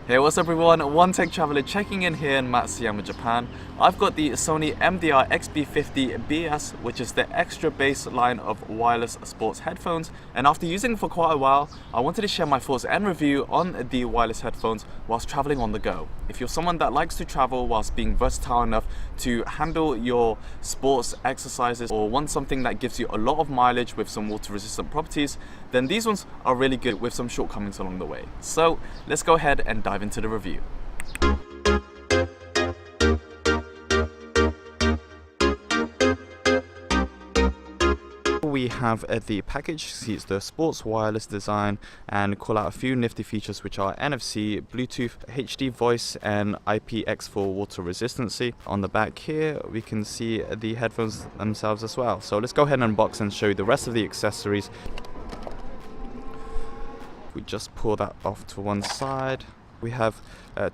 Hey, what's up everyone? One Tech Traveler checking in here in Matsuyama, Japan. I've got the SONY MDR-XB50BS, which is the extra bass line of wireless sports headphones. And after using them for quite a while, I wanted to share my thoughts and review on the wireless headphones whilst traveling on the go. If you're someone that likes to travel whilst being versatile enough to handle your sports exercises or want something that gives you a lot of mileage with some water resistant properties, then these ones are really good with some shortcomings along the way. So let's go ahead and dive into the review. We have the package. See, it's the sports wireless design, and call out a few nifty features which are NFC, Bluetooth, HD voice and IPX4 water resistancy. On the back here we can see the headphones themselves as well. So let's go ahead and unbox and show you the rest of the accessories. We just pull that off to one side. We have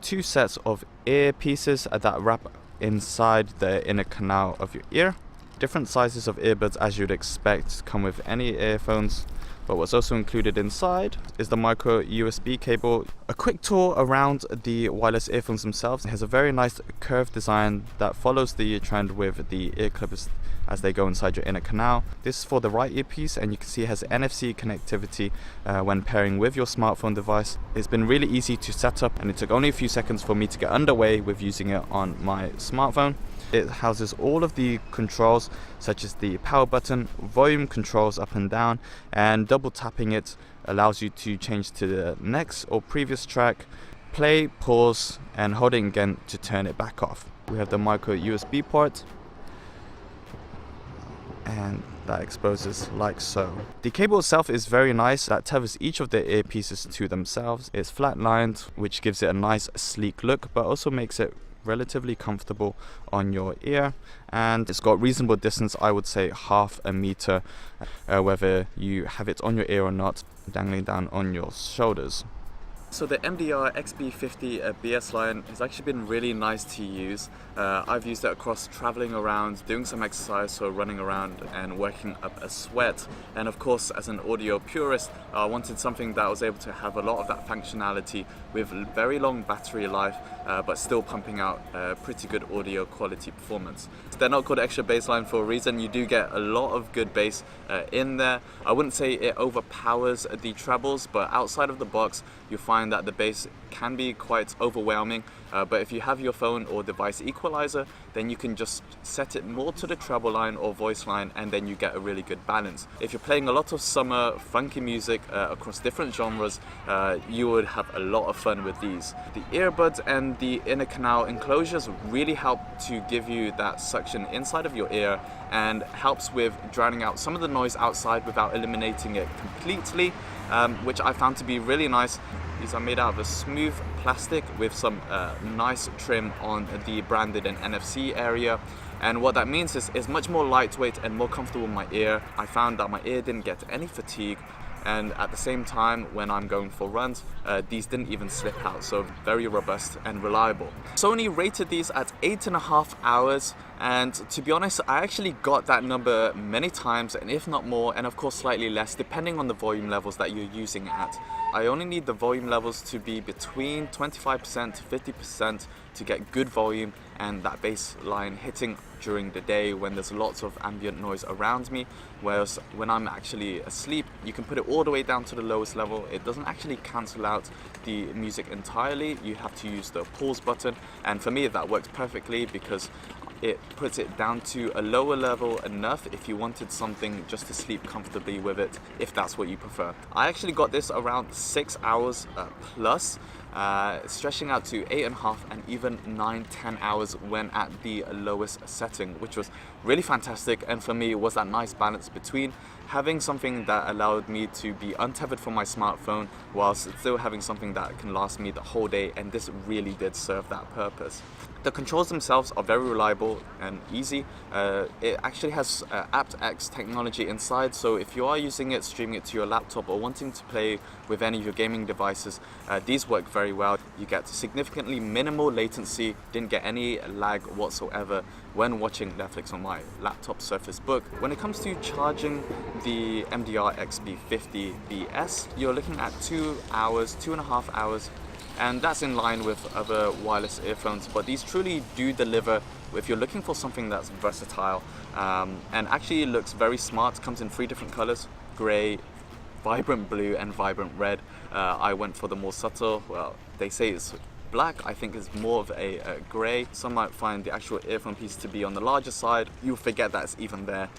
two sets of earpieces that wrap inside the inner canal of your ear. Different sizes of earbuds, as you'd expect, come with any earphones, but what's also included inside is the micro USB cable. A quick tour around the wireless earphones themselves. It has a very nice curved design that follows the trend with the ear clippers as they go inside your inner canal. This is for the right earpiece, and you can see it has NFC connectivity when pairing with your smartphone device. It's been really easy to set up, and it took only a few seconds for me to get underway with using it on my smartphone. It houses all of the controls, such as the power button, volume controls up and down, and double tapping it allows you to change to the next or previous track, play, pause, and holding again to turn it back off. We have the micro USB port, and that exposes like so. The cable itself is very nice. That tethers each of the earpieces to themselves. It's flat lined, which gives it a nice sleek look, but also makes it relatively comfortable on your ear, and it's got reasonable distance. I would say half a meter, whether you have it on your ear or not, dangling down on your shoulders. So the MDR-XB50BS line has actually been really nice to use. I've used it across traveling around, doing some exercise, so running around and working up a sweat. And of course, as an audio purist, I wanted something that was able to have a lot of that functionality with very long battery life, but still pumping out pretty good audio quality performance. They're not called extra bass line for a reason. You do get a lot of good bass in there. I wouldn't say it overpowers the trebles, but outside of the box, you'll find that the bass can be quite overwhelming, but if you have your phone or device equalizer, then you can just set it more to the treble line or voice line, and then you get a really good balance. If you're playing a lot of summer funky music across different genres, you would have a lot of fun with these. The earbuds and the inner canal enclosures really help to give you that suction inside of your ear, and helps with drowning out some of the noise outside without eliminating it completely, which I found to be really nice. These are made out of a smooth plastic with some nice trim on the branded and NFC area. And what that means is it's much more lightweight and more comfortable in my ear. I found that my ear didn't get any fatigue, and at the same time when I'm going for runs, these didn't even slip out, so very robust and reliable. Sony rated these at 8.5 hours, and to be honest, I actually got that number many times, and if not more, and of course slightly less depending on the volume levels that you're using it at. I only need the volume levels to be between 25% to 50% to get good volume and that bass line hitting during the day when there's lots of ambient noise around me, whereas when I'm actually asleep, you can put it all the way down to the lowest level. It doesn't actually cancel out the music entirely. You have to use the pause button, and for me that works perfectly because it puts it down to a lower level enough if you wanted something just to sleep comfortably with it, if that's what you prefer. I actually got this around 6 hours plus, stretching out to 8.5 and even 9-10 hours when at the lowest setting, which was really fantastic. And for me, it was that nice balance between having something that allowed me to be untethered from my smartphone whilst still having something that can last me the whole day, and this really did serve that purpose. The controls themselves are very reliable and easy. It actually has aptX technology inside, so if you are using it, streaming it to your laptop or wanting to play with any of your gaming devices, these work very well. You get significantly minimal latency, didn't get any lag whatsoever when watching Netflix on my laptop Surface Book. When it comes to charging the MDR-XB50BS, you're looking at 2.5 hours and that's in line with other wireless earphones, but these truly do deliver if you're looking for something that's versatile, and actually looks very smart. It comes in 3 different colors: gray, vibrant blue, and vibrant red. I went for the more subtle, well, they say it's black, I think is more of a grey. Some might find the actual earphone piece to be on the larger side. You'll forget that it's even there.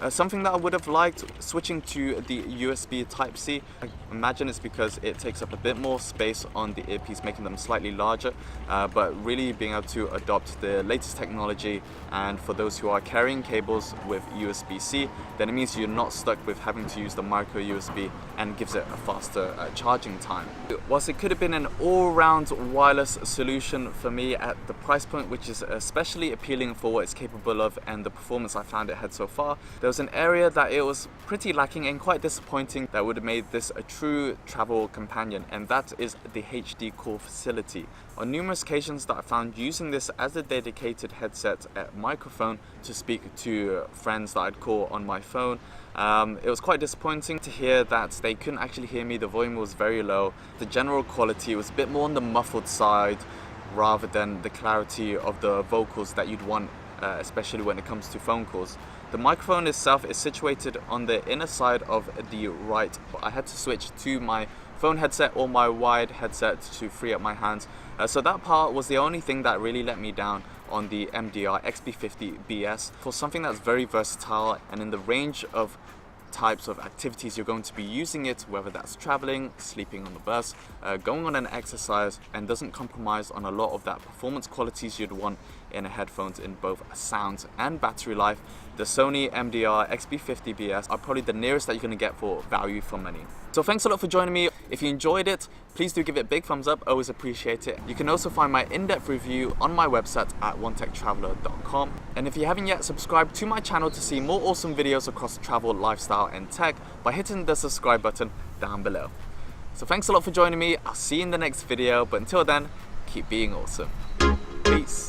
Something that I would have liked, switching to the USB Type-C. I imagine it's because it takes up a bit more space on the earpiece, making them slightly larger, but really being able to adopt the latest technology. And for those who are carrying cables with USB-C, then it means you're not stuck with having to use the micro USB, and gives it a faster charging time. Whilst it could have been an all-round wireless solution for me at the price point, which is especially appealing for what it's capable of and the performance I found it had so far, there was an area that it was pretty lacking and quite disappointing that would have made this a true travel companion, and that is the HD call facility. On numerous occasions that I found using this as a dedicated headset microphone to speak to friends that I'd call on my phone, it was quite disappointing to hear that they couldn't actually hear me. The volume was very low. The general quality was a bit more on the muffled side rather than the clarity of the vocals that you'd want, especially when it comes to phone calls. The microphone itself is situated on the inner side of the right. I had to switch to my phone headset or my wired headset to free up my hands. So that part was the only thing that really let me down on the MDR-XB50BS. For something that's very versatile and in the range of types of activities you're going to be using it, whether that's traveling, sleeping on the bus, going on an exercise, and doesn't compromise on a lot of that performance qualities you'd want in a headphones in both sound and battery life, the Sony MDR-XB50BS are probably the nearest that you're going to get for value for money. So thanks a lot for joining me. If you enjoyed it, please do give it a big thumbs up, always appreciate it. You can also find my in-depth review on my website at onetechtraveler.com. And if you haven't yet, subscribe to my channel to see more awesome videos across travel, lifestyle and tech by hitting the subscribe button down below. So thanks a lot for joining me. I'll see you in the next video, but until then, keep being awesome. Peace.